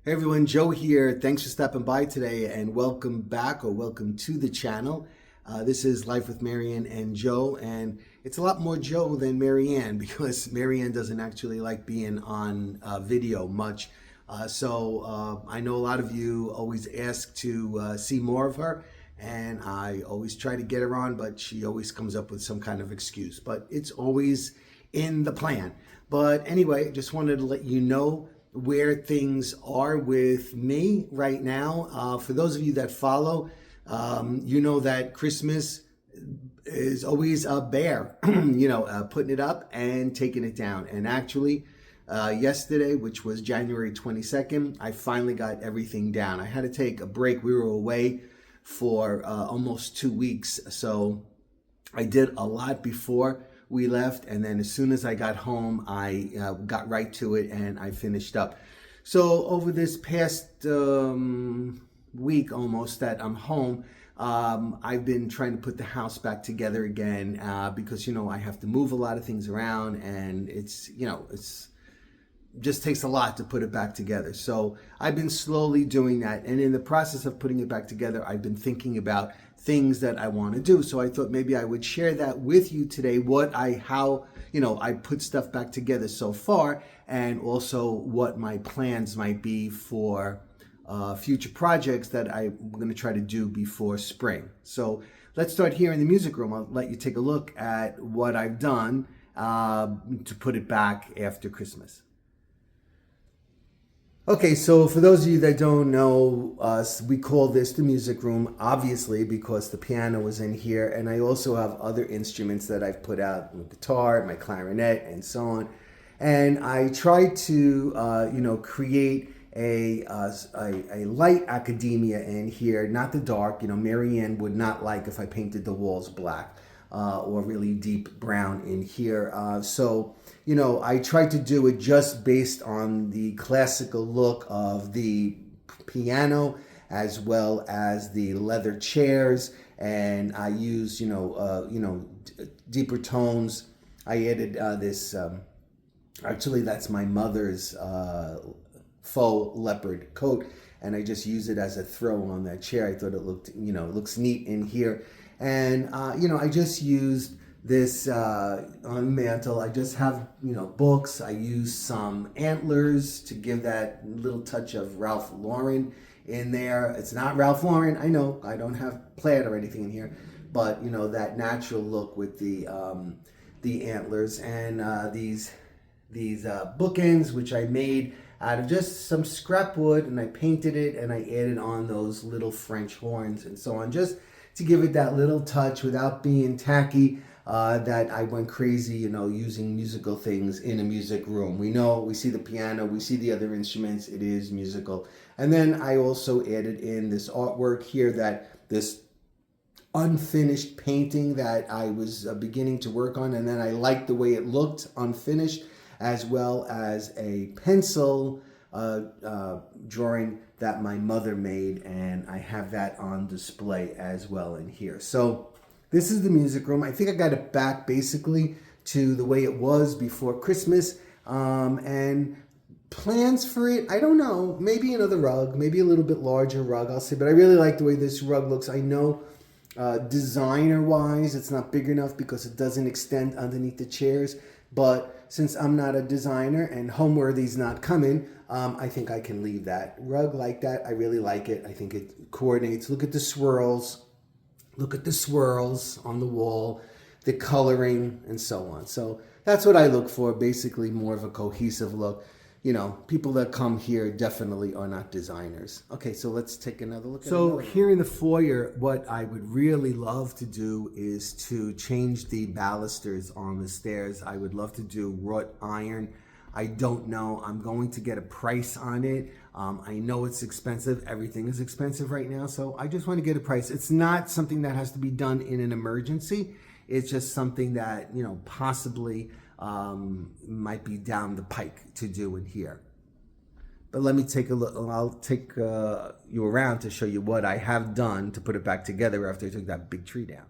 Hey everyone, Joe here. Thanks for stopping by today and welcome back or welcome to the channel. This is Life with Marianne and Joe, and it's a lot more Joe than Marianne because Marianne doesn't actually like being on video much. I know a lot of you always ask to see more of her, and I always try to get her on, but she always comes up with some kind of excuse. But it's always in the plan. But anyway, just wanted to let you know where things are with me right now. For those of you that follow, you know that Christmas is always a bear, putting it up and taking it down. And actually, yesterday, which was January 22nd, I finally got everything down. I had to take a break. We were away for almost 2 weeks. So I did a lot before we left, and then as soon as I got home, I got right to it and I finished up. So over this past week almost that I'm home, I've been trying to put the house back together again because I have to move a lot of things around, and it's just takes a lot to put it back together. So I've been slowly doing that, and in the process of putting it back together, I've been thinking about things that I want to do. So I thought maybe I would share that with you today, how I put stuff back together so far, and also what my plans might be for future projects that I'm going to try to do before spring. So let's start here in the music room. I'll let you take a look at what I've done to put it back after Christmas. Okay, so for those of you that don't know us, we call this the music room, obviously, because the piano was in here, and I also have other instruments that I've put out, my guitar, my clarinet, and so on. And I tried to, create a light academia in here, not the dark. Marianne would not like if I painted the walls black or really deep brown in here. I tried to do it just based on the classical look of the piano as well as the leather chairs, and I used deeper tones. I added this. Actually, that's my mother's faux leopard coat, and I just used it as a throw on that chair. I thought it looks neat in here, and I just used this on mantle. I just have books. I use some antlers to give that little touch of Ralph Lauren in there. It's not Ralph Lauren, I know. I don't have plaid or anything in here, but that natural look with the antlers, and these bookends, which I made out of just some scrap wood, and I painted it, and I added on those little French horns and so on, just to give it that little touch without being tacky. That I went crazy, using musical things in a music room. We see the piano, we see the other instruments, it is musical. And then I also added in this artwork here, this unfinished painting that I was beginning to work on, and then I liked the way it looked unfinished, as well as a pencil drawing that my mother made, and I have that on display as well in here. So this is the music room. I think I got it back basically to the way it was before Christmas. And plans for it, I don't know. Maybe another rug, maybe a little bit larger rug, I'll say. But I really like the way this rug looks. I know designer-wise, it's not big enough because it doesn't extend underneath the chairs. But since I'm not a designer and Homeworthy's not coming, I think I can leave that rug like that. I really like it. I think it coordinates. Look at the swirls. Look at the swirls on the wall, the coloring, and so on. So that's what I look for, basically more of a cohesive look. People that come here definitely are not designers. Okay, so let's take another look. So here in the foyer, what I would really love to do is to change the balusters on the stairs. I would love to do wrought iron. I don't know. I'm going to get a price on it. I know it's expensive. Everything is expensive right now. So I just want to get a price. It's not something that has to be done in an emergency. It's just something that, possibly might be down the pike to do in here. But let me take a look. I'll take you around to show you what I have done to put it back together after I took that big tree down.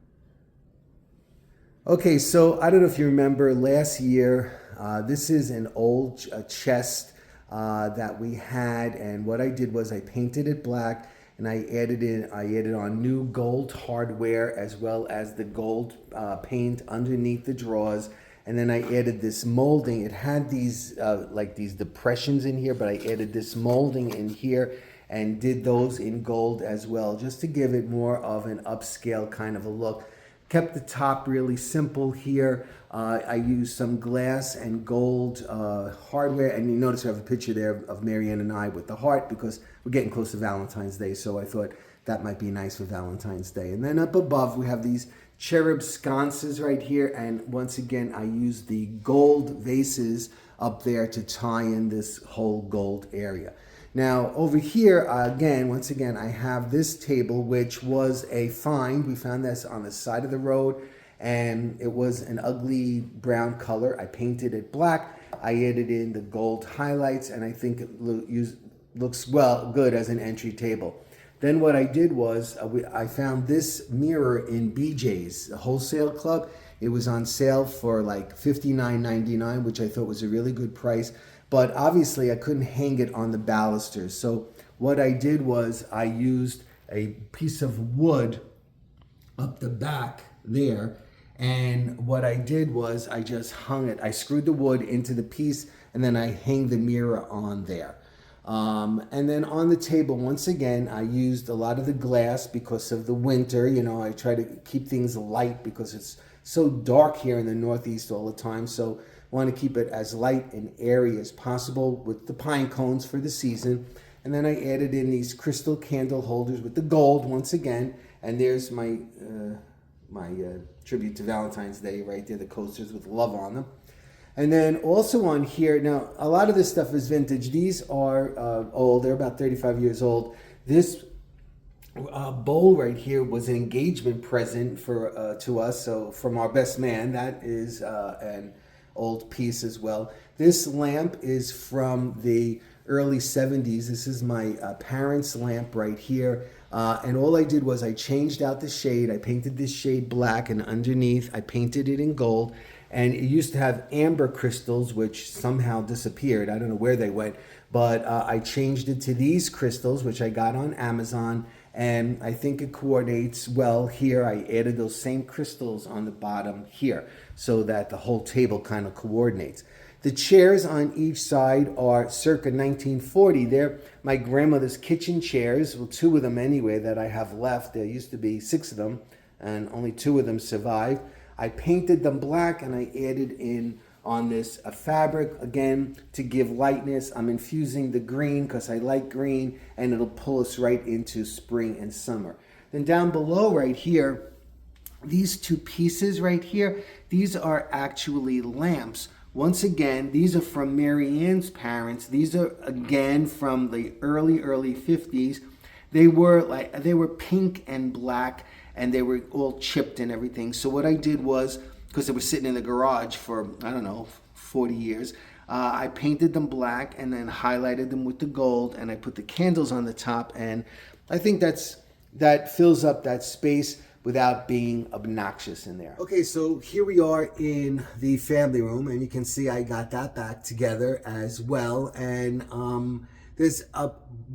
Okay, so I don't know if you remember last year, this is an old chest that we had, and what I did was I painted it black, and I added on new gold hardware as well as the gold paint underneath the drawers. And then I added this molding. It had these like these depressions in here, but I added this molding in here and did those in gold as well, just to give it more of an upscale kind of a look. Kept the top really simple here. I used some glass and gold hardware, and you notice I have a picture there of Marianne and I with the heart, because we're getting close to Valentine's Day, so I thought that might be nice for Valentine's Day. And then up above we have these cherub sconces right here, and once again I used the gold vases up there to tie in this whole gold area. Now over here, once again, I have this table, which was a find. We found this on the side of the road, and it was an ugly brown color. I painted it black. I added in the gold highlights, and I think it looks good as an entry table. Then what I did was I found this mirror in BJ's, the wholesale club. It was on sale for like $59.99, which I thought was a really good price. But obviously I couldn't hang it on the balusters. So what I did was I used a piece of wood up the back there. And what I did was I just hung it. I screwed the wood into the piece, and then I hang the mirror on there. And then on the table, once again, I used a lot of the glass because of the winter. You know, I try to keep things light because it's so dark here in the Northeast all the time. So I want to keep it as light and airy as possible with the pine cones for the season. And then I added in these crystal candle holders with the gold once again. And there's my tribute to Valentine's Day right there, the coasters with love on them. And then also on here, now a lot of this stuff is vintage. These are old, they're about 35 years old. This bowl right here was an engagement present to us, so from our best man. That is an old piece as well. This lamp is from the early 70s. This is my parents' lamp right here. And all I did was I changed out the shade. I painted this shade black, and underneath I painted it in gold. And it used to have amber crystals, which somehow disappeared. I don't know where they went, but I changed it to these crystals, which I got on Amazon, and I think it coordinates well here. I added those same crystals on the bottom here so that the whole table kind of coordinates. The chairs on each side are circa 1940. They're my grandmother's kitchen chairs, well, 2 of them anyway that I have left. There used to be 6 of them, and only 2 of them survived. I painted them black, and I added in on this a fabric again to give lightness. I'm infusing the green because I like green, and it'll pull us right into spring and summer. Then down below right here, these 2 pieces right here, these are actually lamps. Once again, these are from Mary Ann's parents. These are again from the early 50s. They were pink and black, and they were all chipped and everything. So what I did was, because they were sitting in the garage for, I don't know, 40 years, I painted them black and then highlighted them with the gold, and I put the candles on the top, and I think that fills up that space without being obnoxious in there. Okay, so here we are in the family room, and you can see I got that back together as well. And there's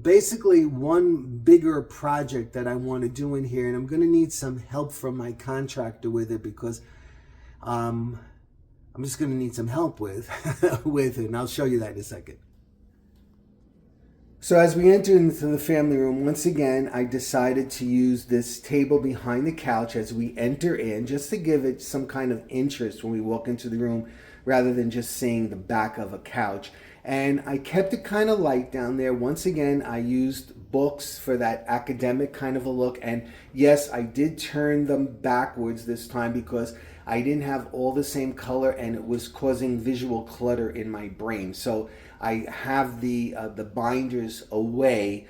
basically one bigger project that I want to do in here, and I'm going to need some help from my contractor with it, because I'm just going to need some help with it, and I'll show you that in a second. So as we enter into the family room, once again, I decided to use this table behind the couch as we enter in, just to give it some kind of interest when we walk into the room, rather than just seeing the back of a couch. And I kept it kind of light down there. Once again, I used books for that academic kind of a look. And yes, I did turn them backwards this time because I didn't have all the same color, and it was causing visual clutter in my brain. So I have the binders away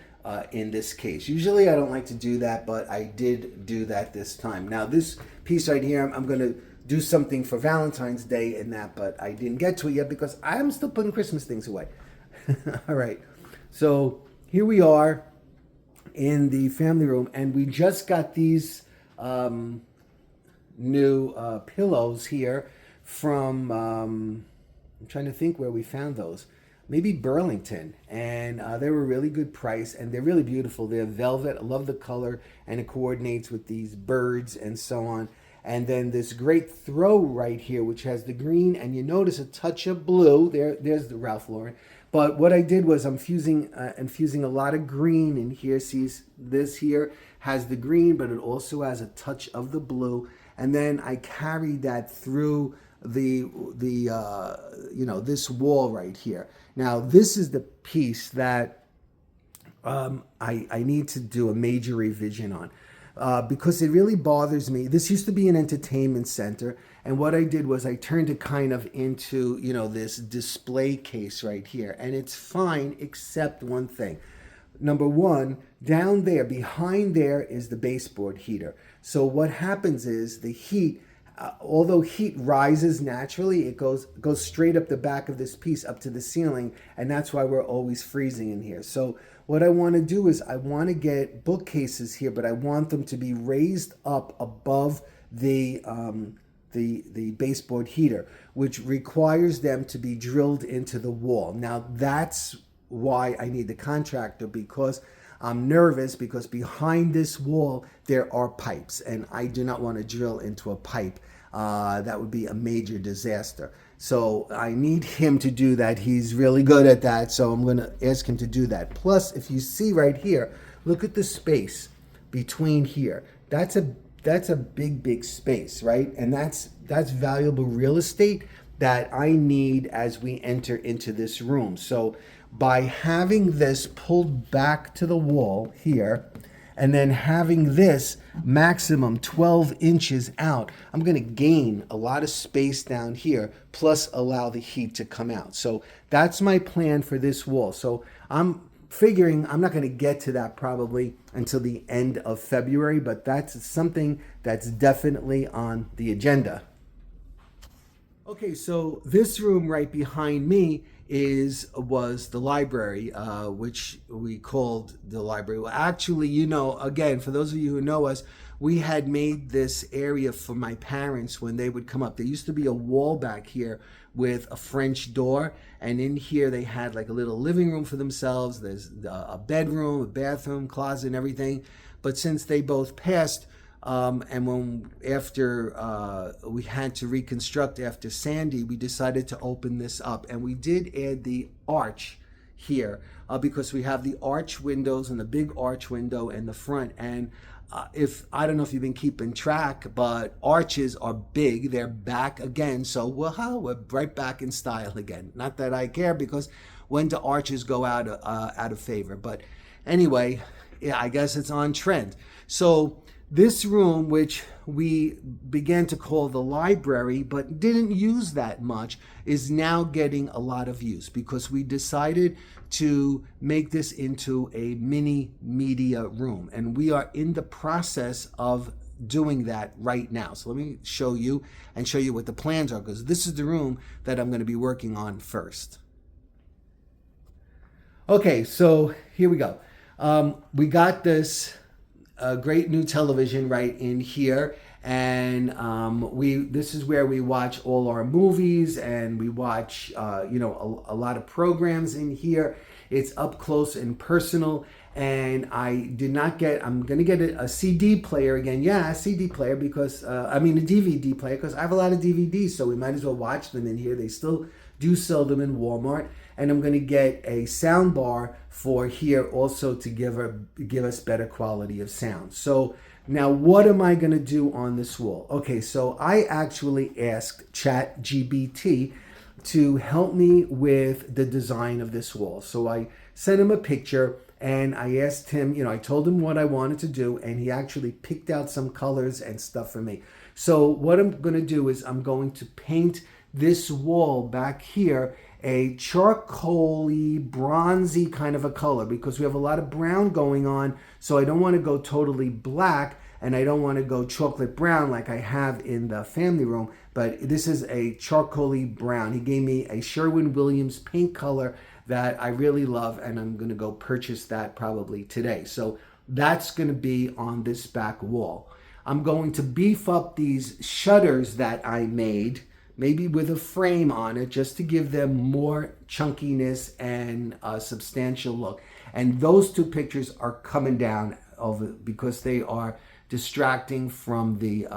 in this case. Usually I don't like to do that, but I did do that this time. Now this piece right here, I'm going to do something for Valentine's Day in that, but I didn't get to it yet because I'm still putting Christmas things away. All right, so here we are in the family room, and we just got these new pillows here from, I'm trying to think where we found those. maybe Burlington, and they were a really good price, and they're really beautiful. They're velvet. I love the color, and it coordinates with these birds and so on. And then this great throw right here, which has the green, and you notice a touch of blue. There's the Ralph Lauren. But what I did was I'm infusing a lot of green in here. See, this here has the green, but it also has a touch of the blue. And then I carried that through the this wall right here. Now this is the piece that I need to do a major revision on. Because it really bothers me. This used to be an entertainment center, and what I did was I turned it kind of into, this display case right here, and it's fine except one thing. Number one, down there, behind there is the baseboard heater. So what happens is the heat, although heat rises naturally, it goes straight up the back of this piece up to the ceiling, and that's why we're always freezing in here. So what I want to do is I want to get bookcases here, but I want them to be raised up above the baseboard heater, which requires them to be drilled into the wall. Now that's why I need the contractor, because I'm nervous, because behind this wall there are pipes, and I do not want to drill into a pipe. That would be a major disaster. So I need him to do that. He's really good at that, so I'm going to ask him to do that. Plus, if you see right here, look at the space between here. That's a big space, right? And that's valuable real estate that I need as we enter into this room. So by having this pulled back to the wall here, and then having this maximum 12 inches out, I'm going to gain a lot of space down here, plus allow the heat to come out. So that's my plan for this wall. So I'm figuring I'm not going to get to that probably until the end of February, but that's something that's definitely on the agenda. Okay, so this room right behind me was the library, which we called the library. Well, actually, again, for those of you who know us, we had made this area for my parents when they would come up. There used to be a wall back here with a French door, and in here they had like a little living room for themselves. There's a bedroom, a bathroom, closet, and everything. But since they both passed, and after we had to reconstruct after Sandy, we decided to open this up, and we did add the arch here because we have the arch windows and the big arch window in the front. And I don't know if you've been keeping track, but arches are big. They're back again, so we're right back in style again. Not that I care, because when do arches go out of favor? But anyway, yeah, I guess it's on trend. So this room, which we began to call the library but didn't use that much, is now getting a lot of use because we decided to make this into a mini media room. And we are in the process of doing that right now. So let me show you what the plans are, because this is the room that I'm going to be working on first. Okay, so here we go. We got this a great new television right in here, and this is where we watch all our movies, and we watch a lot of programs in here. It's up close and personal, and I'm gonna get a CD player again. Yeah, a CD player, because a DVD player, because I have a lot of DVDs, so we might as well watch them in here. They still do sell them in Walmart. And I'm going to get a sound bar for here also to give us better quality of sound. So now what am I going to do on this wall? Okay, so I actually asked ChatGPT to help me with the design of this wall. So I sent him a picture, and I asked him, I told him what I wanted to do, and he actually picked out some colors and stuff for me. So what I'm going to do is I'm going to paint this wall back here a charcoaly, bronzy kind of a color, because we have a lot of brown going on. So I don't want to go totally black, and I don't want to go chocolate brown like I have in the family room, but this is a charcoaly brown. He gave me a Sherwin-Williams paint color that I really love, and I'm going to go purchase that probably today. So that's going to be on this back wall. I'm going to beef up these shutters that I made, maybe with a frame on it, just to give them more chunkiness and a substantial look. And those two pictures are coming down over because they are distracting from the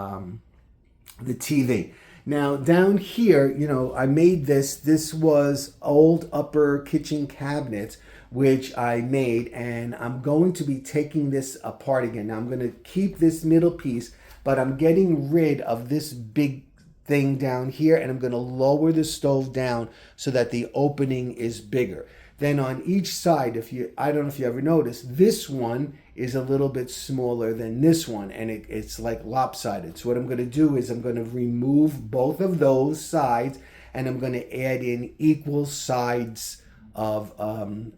TV. Now down here, you know, I made this. This was old upper kitchen cabinets, which I made, and I'm going to be taking this apart again. Now I'm going to keep this middle piece, but I'm getting rid of this big thing down here, and I'm going to lower the stove down so that the opening is bigger. Then on each side, I don't know if you ever noticed, this one is a little bit smaller than this one, and it's like lopsided. So what I'm going to do is I'm going to remove both of those sides, and I'm going to add in equal sides of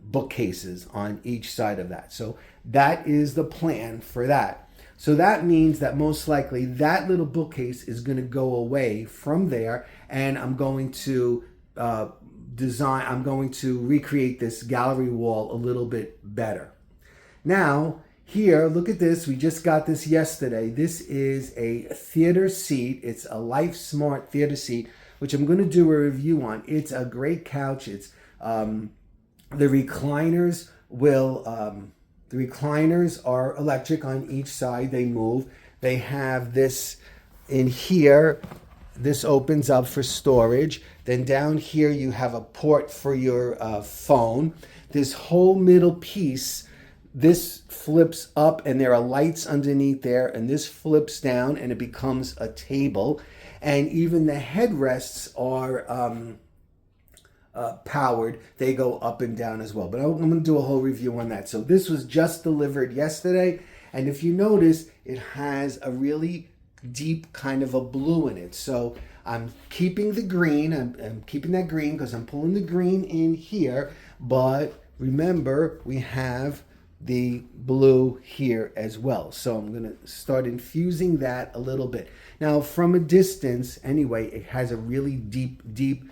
bookcases on each side of that. So that is the plan for that. So that means that most likely that little bookcase is going to go away from there, and I'm going to I'm going to recreate this gallery wall a little bit better. Now, here, look at this. We just got this yesterday. This is a theater seat. It's a Life Smart theater seat, which I'm going to do a review on. It's a great couch. It's the recliners the recliners are electric on each side. They move. They have this in here. This opens up for storage. Then down here you have a port for your phone. This whole middle piece, this flips up and there are lights underneath there, and this flips down and it becomes a table. And even the headrests are powered. They go up and down as well. But I'm going to do a whole review on that. So this was just delivered yesterday. And if you notice, it has a really deep kind of a blue in it. So I'm keeping the green. I'm keeping that green because I'm pulling the green in here. But remember, we have the blue here as well. So I'm going to start infusing that a little bit. Now, from a distance, anyway, it has a really deep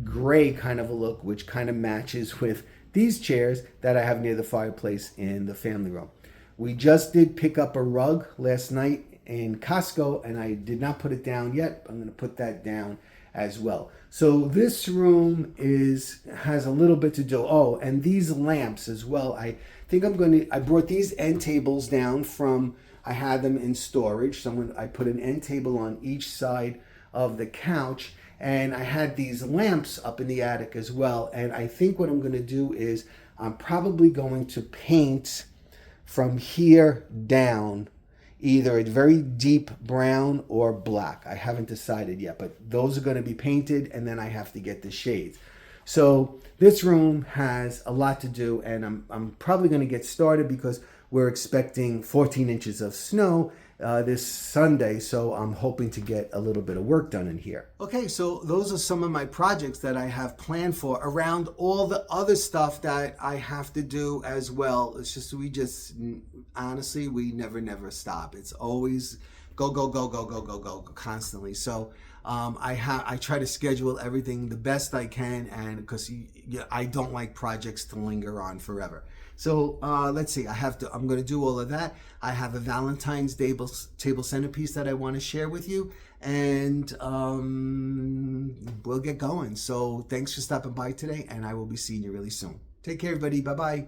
gray kind of a look, which kind of matches with these chairs that I have near the fireplace in the family room. We just did pick up a rug last night in Costco, and I did not put it down yet. I'm going to put that down as well. So this room has a little bit to do. Oh, and these lamps as well. I think I brought these end tables down I had them in storage. So I put an end table on each side of the couch, and I had these lamps up in the attic as well. And I think what I'm going to do is I'm probably going to paint from here down either a very deep brown or black. I haven't decided yet, but those are going to be painted, and then I have to get the shades. So this room has a lot to do, and I'm probably going to get started because we're expecting 14 inches of snow this Sunday, so I'm hoping to get a little bit of work done in here. Okay, so those are some of my projects that I have planned for around all the other stuff that I have to do as well. It's just, honestly, we never stop. It's always go constantly. So I try to schedule everything the best I can, and because I don't like projects to linger on forever. So let's see, I'm going to do all of that. I have a Valentine's table centerpiece that I want to share with you, and we'll get going. So thanks for stopping by today, and I will be seeing you really soon. Take care, everybody. Bye-bye.